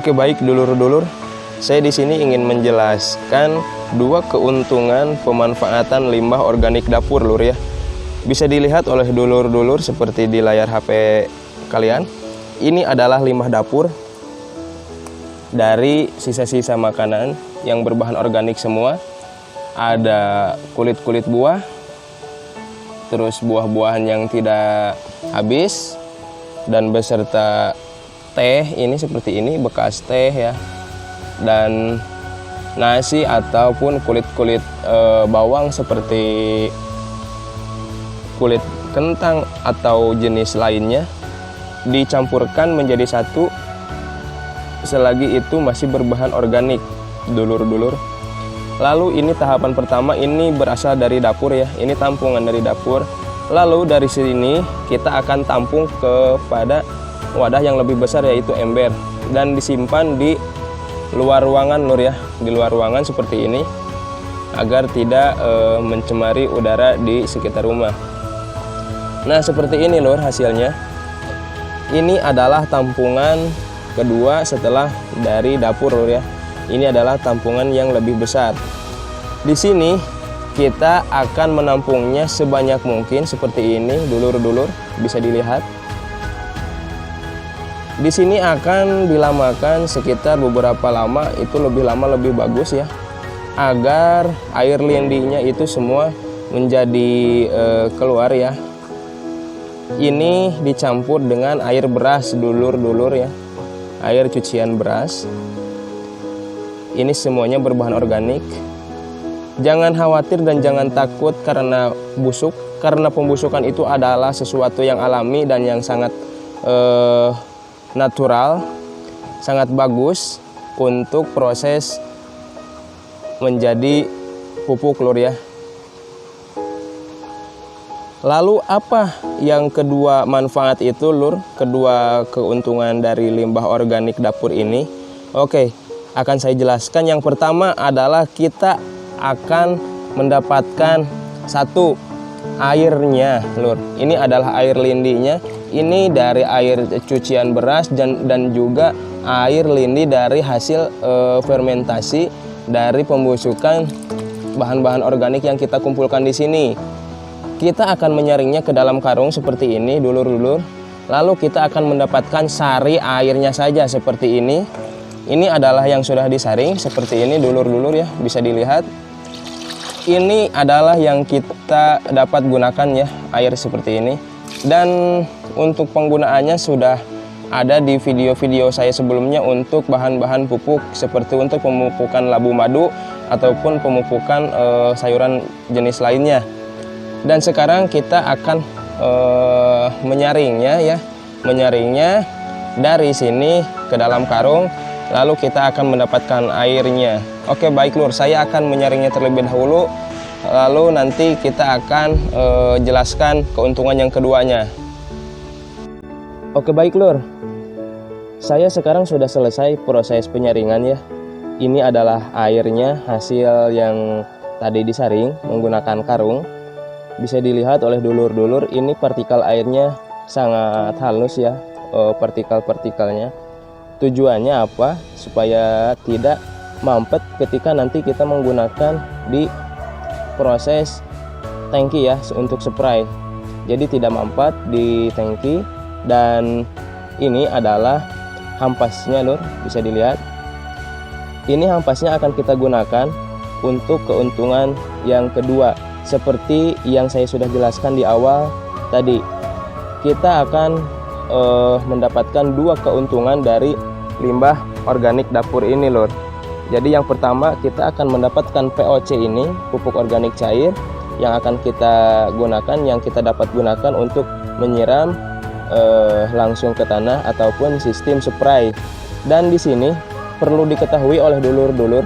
Oke, baik dulur-dulur, saya di sini ingin menjelaskan dua keuntungan pemanfaatan limbah organik dapur, lur ya. Bisa dilihat oleh dulur-dulur seperti di layar HP kalian. Ini adalah limbah dapur dari sisa-sisa makanan yang berbahan organik semua. Ada kulit-kulit buah, terus buah-buahan yang tidak habis, dan beserta teh ini seperti ini, bekas teh ya, dan nasi ataupun kulit-kulit bawang seperti kulit kentang atau jenis lainnya dicampurkan menjadi satu selagi itu masih berbahan organik, dulur-dulur. Lalu ini tahapan pertama, ini berasal dari dapur ya, ini tampungan dari dapur. Lalu dari sini kita akan tampung kepada wadah yang lebih besar, yaitu ember, dan disimpan di luar ruangan, lur ya, di luar ruangan seperti ini agar tidak mencemari udara di sekitar rumah. Nah, seperti ini lur hasilnya. Ini adalah tampungan kedua setelah dari dapur, lur ya. Ini adalah tampungan yang lebih besar. Di sini kita akan menampungnya sebanyak mungkin seperti ini, dulur-dulur, bisa dilihat. Di sini akan dilamakan sekitar beberapa lama, itu lebih lama lebih bagus ya, agar air lindinya itu semua menjadi keluar ya. Ini dicampur dengan air beras, dulur-dulur ya, air cucian beras. Ini semuanya berbahan organik. Jangan khawatir dan jangan takut karena busuk, karena pembusukan itu adalah sesuatu yang alami dan yang sangat natural, sangat bagus untuk proses menjadi pupuk, lur ya. Lalu apa yang kedua manfaat itu, lur? Kedua keuntungan dari limbah organik dapur ini. Oke, akan saya jelaskan. Yang pertama adalah kita akan mendapatkan satu, airnya, lur. Ini adalah air lindinya. Ini dari air cucian beras dan juga air lindi dari hasil fermentasi dari pembusukan bahan-bahan organik yang kita kumpulkan di sini. Kita akan menyaringnya ke dalam karung seperti ini, dulur-dulur. Lalu kita akan mendapatkan sari airnya saja seperti ini. Ini adalah yang sudah disaring seperti ini, dulur-dulur ya, bisa dilihat. Ini adalah yang kita dapat gunakan ya, air seperti ini. Dan untuk penggunaannya sudah ada di video-video saya sebelumnya untuk bahan-bahan pupuk, seperti untuk pemupukan labu madu ataupun pemupukan sayuran jenis lainnya. Dan sekarang kita akan menyaringnya ya, menyaringnya dari sini ke dalam karung. Lalu kita akan mendapatkan airnya. Oke, baik lur, saya akan menyaringnya terlebih dahulu. Lalu nanti kita akan jelaskan keuntungan yang keduanya. Oke, baik lur, saya sekarang sudah selesai proses penyaringan ya. Ini adalah airnya, hasil yang tadi disaring menggunakan karung. Bisa dilihat oleh dulur-dulur, ini partikel airnya sangat halus ya, partikel-partikelnya. Tujuannya apa? Supaya tidak mampet ketika nanti kita menggunakan di proses tangki ya, untuk spray. Jadi tidak mampet di tangki. Dan ini adalah hampasnya, lur, bisa dilihat. Ini hampasnya akan kita gunakan untuk keuntungan yang kedua, seperti yang saya sudah jelaskan di awal tadi. Kita akan mendapatkan dua keuntungan dari limbah organik dapur ini, lur. Jadi yang pertama, kita akan mendapatkan POC ini, pupuk organik cair, yang akan kita gunakan, yang kita dapat gunakan untuk menyiram langsung ke tanah ataupun sistem spray. Dan di sini perlu diketahui oleh dulur-dulur,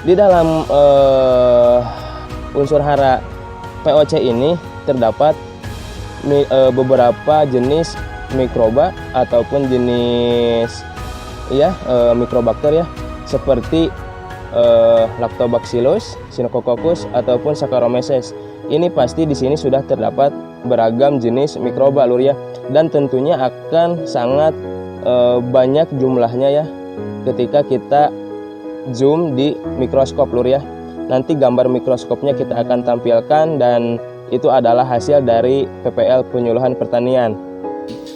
di dalam unsur hara POC ini terdapat beberapa jenis mikroba ataupun jenis ya mikrobakter ya, seperti Lactobacillus, Staphylococcus ataupun Saccharomyces. Ini pasti di sini sudah terdapat beragam jenis mikroba, lur ya, dan tentunya akan sangat banyak jumlahnya ya ketika kita zoom di mikroskop lur ya. Nanti gambar mikroskopnya kita akan tampilkan dan itu adalah hasil dari PPL penyuluhan pertanian.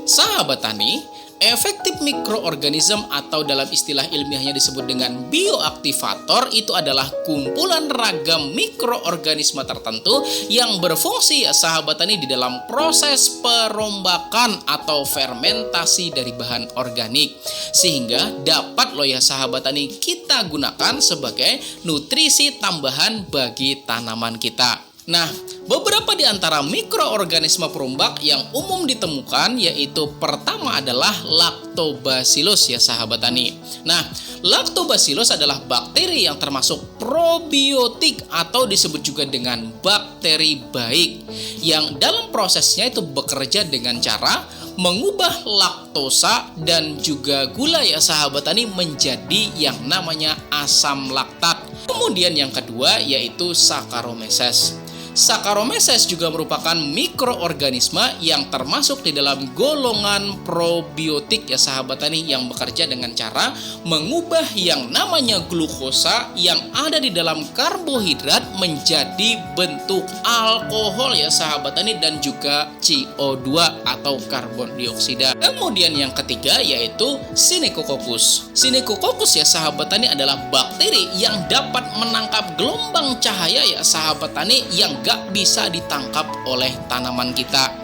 Sahabat tani, efektif mikroorganisme atau dalam istilah ilmiahnya disebut dengan bioaktivator itu adalah kumpulan ragam mikroorganisme tertentu yang berfungsi ya sahabat tani di dalam proses perombakan atau fermentasi dari bahan organik, sehingga dapat loh ya sahabat tani kita gunakan sebagai nutrisi tambahan bagi tanaman kita. Nah, beberapa di antara mikroorganisme perombak yang umum ditemukan yaitu pertama adalah Lactobacillus ya sahabat tani. Nah, Lactobacillus adalah bakteri yang termasuk probiotik atau disebut juga dengan bakteri baik yang dalam prosesnya itu bekerja dengan cara mengubah laktosa dan juga gula ya sahabat tani menjadi yang namanya asam laktat. Kemudian yang kedua yaitu Saccharomyces. Saccharomyces juga merupakan mikroorganisme yang termasuk di dalam golongan probiotik ya sahabat tani yang bekerja dengan cara mengubah yang namanya glukosa yang ada di dalam karbohidrat menjadi bentuk alkohol ya sahabat tani dan juga CO2 atau karbon dioksida. Kemudian yang ketiga yaitu Sinecococcus. Sinecococcus ya sahabat tani adalah bakteri yang dapat menangkap gelombang cahaya ya sahabat tani yang gak bisa ditangkap oleh tanaman kita.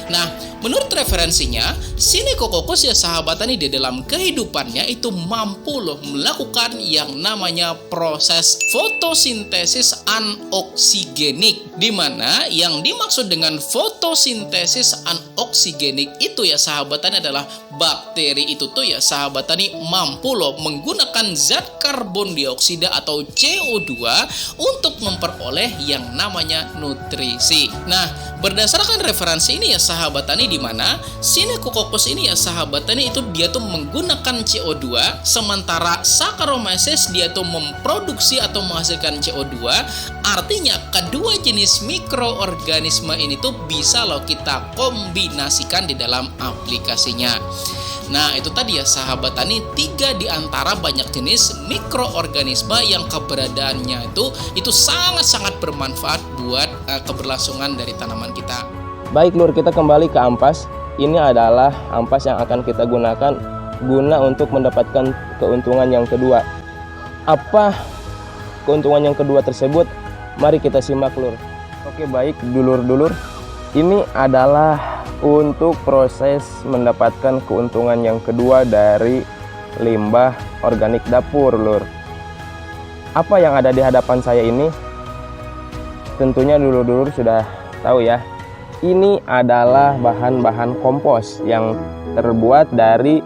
Nah, menurut referensinya, Sinecococcus ya sahabat tani di dalam kehidupannya itu mampu loh melakukan yang namanya proses fotosintesis anoksigenik, di mana yang dimaksud dengan fotosintesis anoksigenik itu ya sahabat tani adalah bakteri itu tuh ya sahabat tani mampu loh menggunakan zat karbon dioksida atau CO2 untuk memperoleh yang namanya nutrisi. Nah, berdasarkan referensi ini ya sahabat tani di mana Sinecococcus ini ya sahabat tani itu dia tuh menggunakan CO2, sementara Saccharomyces dia tuh memproduksi atau menghasilkan CO2. Artinya kedua jenis mikroorganisme ini tuh bisa loh kita kombinasikan di dalam aplikasinya. Nah, itu tadi ya sahabat tani 3 di antara banyak jenis mikroorganisme yang keberadaannya itu sangat-sangat bermanfaat buat keberlangsungan dari tanaman kita. Baik lur, kita kembali ke ampas. Ini adalah ampas yang akan kita gunakan guna untuk mendapatkan keuntungan yang kedua. Apa keuntungan yang kedua tersebut? Mari kita simak lur. Oke baik dulur-dulur, ini adalah untuk proses mendapatkan keuntungan yang kedua dari limbah organik dapur lur. Apa yang ada di hadapan saya ini? Tentunya dulur-dulur sudah tahu ya. Ini adalah bahan-bahan kompos yang terbuat dari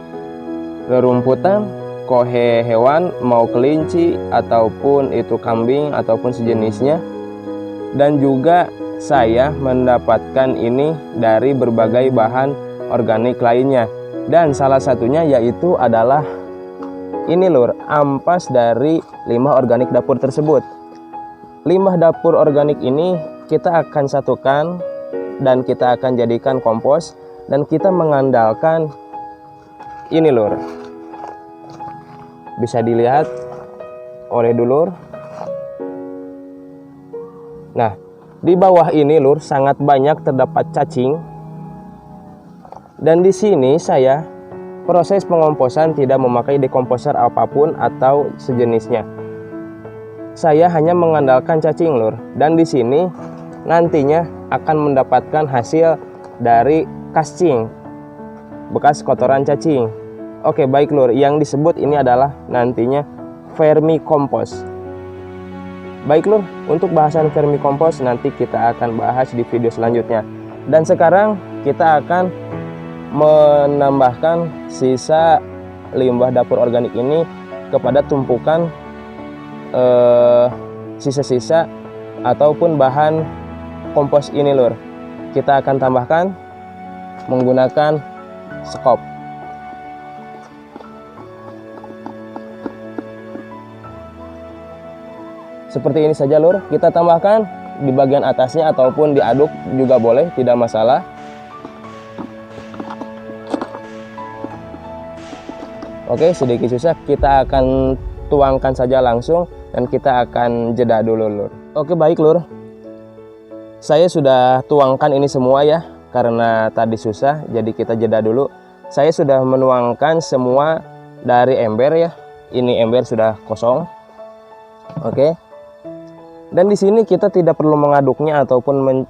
rerumputan, kohe hewan, mau kelinci ataupun itu kambing ataupun sejenisnya. Dan juga saya mendapatkan ini dari berbagai bahan organik lainnya. Dan salah satunya yaitu adalah ini lur, ampas dari limbah organik dapur tersebut. Limbah dapur organik ini kita akan satukan dan kita akan jadikan kompos, dan kita mengandalkan ini lur, bisa dilihat oleh dulur. Nah, di bawah ini lur sangat banyak terdapat cacing, dan di sini saya proses pengomposan tidak memakai dekomposer apapun atau sejenisnya. Saya hanya mengandalkan cacing lur, dan di sini nantinya akan mendapatkan hasil dari kascing, bekas kotoran cacing. Oke baik lur, yang disebut ini adalah nantinya vermicompost. Baik lur, untuk bahasan vermicompost nanti kita akan bahas di video selanjutnya. Dan sekarang kita akan menambahkan sisa limbah dapur organik ini kepada tumpukan sisa-sisa ataupun bahan kompos ini lur. Kita akan tambahkan menggunakan sekop. Seperti ini saja lur, kita tambahkan di bagian atasnya ataupun diaduk juga boleh, tidak masalah. Oke, sedikit susah, kita akan tuangkan saja langsung dan kita akan jeda dulu Lur. Oke baik Lur, saya sudah tuangkan ini semua ya, karena tadi susah jadi kita jeda dulu. Saya sudah menuangkan semua dari ember ya. Ini ember sudah kosong. Oke. Dan di sini kita tidak perlu mengaduknya ataupun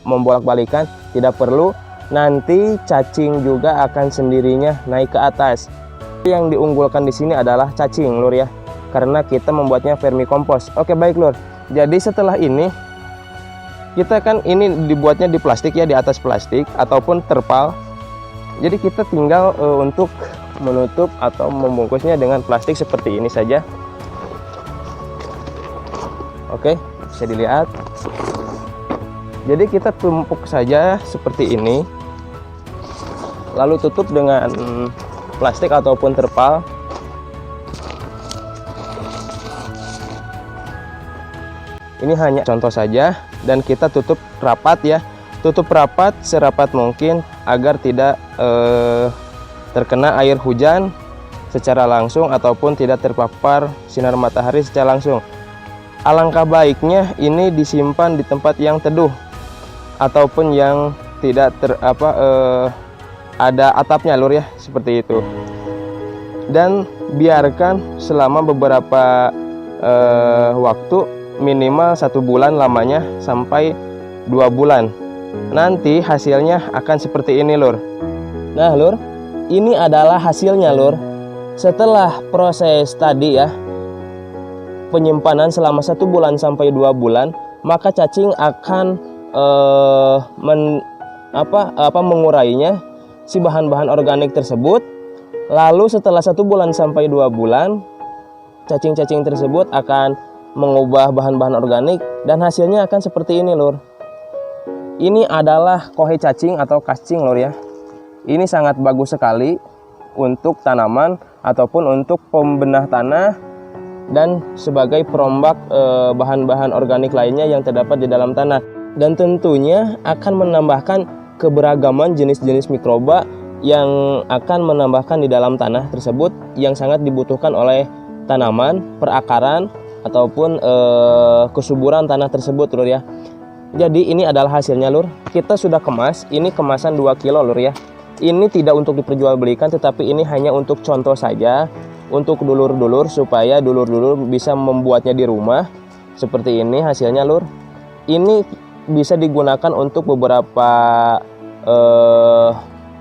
membolak-balikan, tidak perlu. Nanti cacing juga akan sendirinya naik ke atas. Yang diunggulkan di sini adalah cacing Lur ya, karena kita membuatnya vermikompos. Oke baik Lur. Jadi setelah ini kita kan ini dibuatnya di plastik ya, di atas plastik ataupun terpal. Jadi kita tinggal untuk menutup atau membungkusnya dengan plastik seperti ini saja. Oke, bisa dilihat. Jadi kita tumpuk saja seperti ini, lalu tutup dengan plastik ataupun terpal. Ini hanya contoh saja, dan kita tutup rapat ya, tutup rapat serapat mungkin agar tidak terkena air hujan secara langsung ataupun tidak terpapar sinar matahari secara langsung. Alangkah baiknya ini disimpan di tempat yang teduh ataupun yang tidak ada atapnya Lur ya, seperti itu. Dan biarkan selama beberapa waktu, minimal 1 bulan lamanya sampai 2 bulan. Nanti hasilnya akan seperti ini Lur. Nah Lur, ini adalah hasilnya Lur. Setelah proses tadi ya, penyimpanan selama 1 bulan sampai 2 bulan, maka cacing akan mengurainya si bahan-bahan organik tersebut. Lalu setelah 1 bulan sampai 2 bulan, cacing-cacing tersebut akan mengubah bahan-bahan organik dan hasilnya akan seperti ini Lur. Ini adalah kohe cacing atau cacing Lur ya. Ini sangat bagus sekali untuk tanaman ataupun untuk pembenah tanah dan sebagai perombak bahan-bahan organik lainnya yang terdapat di dalam tanah. Dan tentunya akan menambahkan keberagaman jenis-jenis mikroba yang akan menambahkan di dalam tanah tersebut yang sangat dibutuhkan oleh tanaman, perakaran ataupun kesuburan tanah tersebut Lur ya. Jadi ini adalah hasilnya Lur. Kita sudah kemas, ini kemasan 2 kilo Lur ya. Ini tidak untuk diperjualbelikan, tetapi ini hanya untuk contoh saja, untuk dulur-dulur supaya dulur-dulur bisa membuatnya di rumah. Seperti ini hasilnya Lur. Ini bisa digunakan untuk beberapa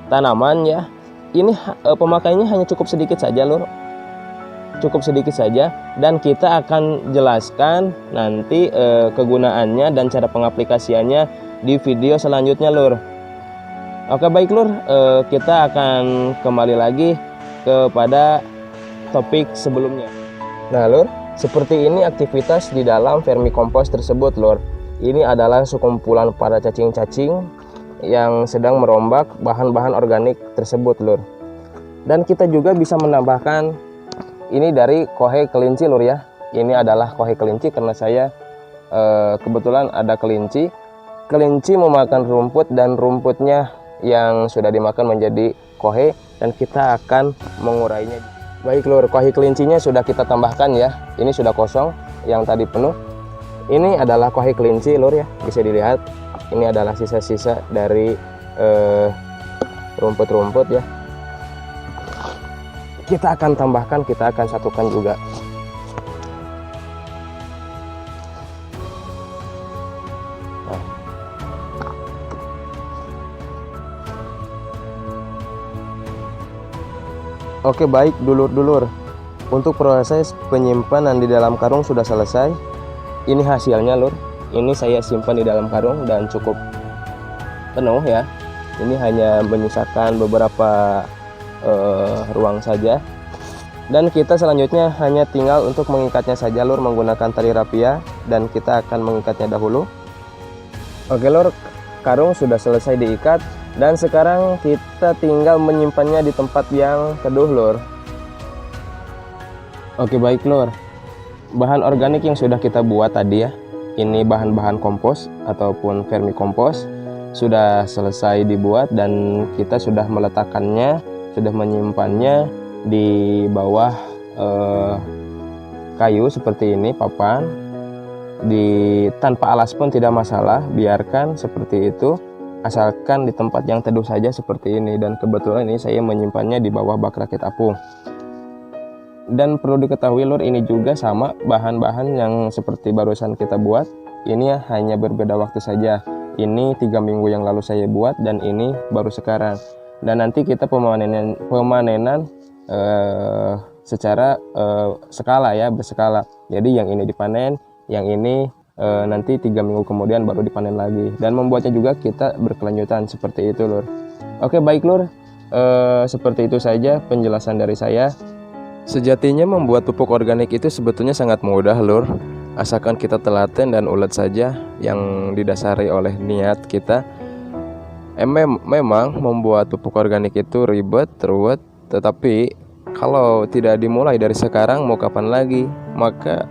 tanaman ya. Ini pemakaiannya hanya cukup sedikit saja Lur. Cukup sedikit saja, dan kita akan jelaskan nanti kegunaannya dan cara pengaplikasiannya di video selanjutnya Lur. Oke baik Lur, kita akan kembali lagi kepada topik sebelumnya. Nah Lur, seperti ini aktivitas di dalam vermikompos tersebut Lur. Ini adalah sekumpulan para cacing-cacing yang sedang merombak bahan-bahan organik tersebut Lur. Dan kita juga bisa menambahkan ini dari kohe kelinci Lur ya. Ini adalah kohe kelinci karena saya kebetulan ada kelinci. Kelinci memakan rumput dan rumputnya yang sudah dimakan menjadi kohe, dan kita akan mengurainya. Baik Lur, kohe kelincinya sudah kita tambahkan ya. Ini sudah kosong, yang tadi penuh. Ini adalah kohe kelinci Lur ya, bisa dilihat. Ini adalah sisa-sisa dari rumput-rumput ya. Kita akan tambahkan, kita akan satukan juga. Nah. Oke baik dulur-dulur, untuk proses penyimpanan di dalam karung sudah selesai. Ini hasilnya Lur. Ini saya simpan di dalam karung dan cukup penuh ya. Ini hanya menyisakan beberapa ruang saja. Dan kita selanjutnya hanya tinggal untuk mengikatnya saja Lur, menggunakan tali rapia, dan kita akan mengikatnya dahulu. Oke Lur, karung sudah selesai diikat, dan sekarang kita tinggal menyimpannya di tempat yang teduh Lur. Oke baik Lur, bahan organik yang sudah kita buat tadi ya, ini bahan-bahan kompos ataupun vermikompos sudah selesai dibuat, dan kita sudah meletakkannya sudah menyimpannya di bawah kayu seperti ini, papan, tanpa alas pun tidak masalah, biarkan seperti itu, asalkan di tempat yang teduh saja seperti ini. Dan kebetulan ini saya menyimpannya di bawah bak rakit apung. Dan perlu diketahui lur, ini juga sama bahan-bahan yang seperti barusan kita buat, ini hanya berbeda waktu saja. Ini 3 minggu yang lalu saya buat dan ini baru sekarang. Dan nanti kita pemanenan secara skala ya, berskala. Jadi yang ini dipanen, yang ini nanti 3 minggu kemudian baru dipanen lagi. Dan membuatnya juga kita berkelanjutan seperti itu lur. Oke baik lur, seperti itu saja penjelasan dari saya. Sejatinya membuat pupuk organik itu sebetulnya sangat mudah lur, asalkan kita telaten dan ulet saja yang didasari oleh niat kita. Memang membuat pupuk organik itu ribet, ruwet, tetapi kalau tidak dimulai dari sekarang mau kapan lagi? Maka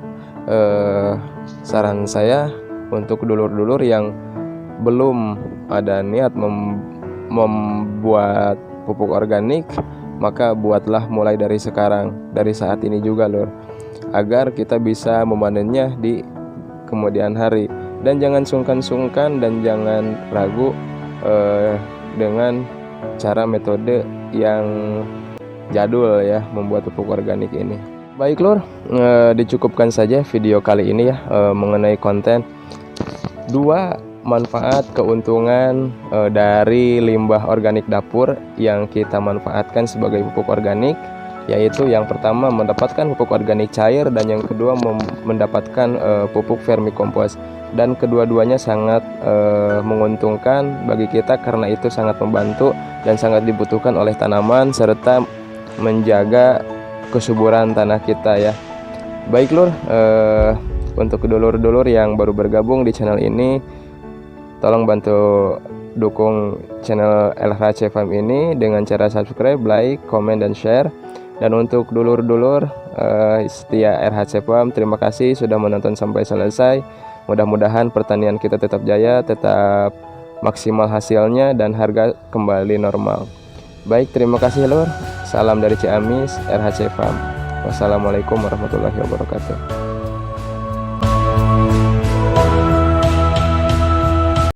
saran saya untuk dulur-dulur yang belum ada niat membuat pupuk organik, maka buatlah mulai dari sekarang, dari saat ini juga lur, agar kita bisa memanennya di kemudian hari. Dan jangan sungkan-sungkan dan jangan ragu dengan cara metode yang jadul ya membuat pupuk organik ini. Baik lur, dicukupkan saja video kali ini ya mengenai konten 2 manfaat keuntungan dari limbah organik dapur yang kita manfaatkan sebagai pupuk organik, yaitu yang pertama mendapatkan pupuk organik cair dan yang kedua mendapatkan pupuk vermicompost. Dan kedua-duanya sangat menguntungkan bagi kita karena itu sangat membantu dan sangat dibutuhkan oleh tanaman serta menjaga kesuburan tanah kita ya. Baik lur, untuk dulur-dulur yang baru bergabung di channel ini, tolong bantu dukung channel LHC Farm ini dengan cara subscribe, like, komen, dan share. Dan untuk dulur-dulur setia RHC Farm, terima kasih sudah menonton sampai selesai. Mudah-mudahan pertanian kita tetap jaya, tetap maksimal hasilnya, dan harga kembali normal. Baik, terima kasih lur. Salam dari Ciamis, RHC Farm. Wassalamualaikum warahmatullahi wabarakatuh.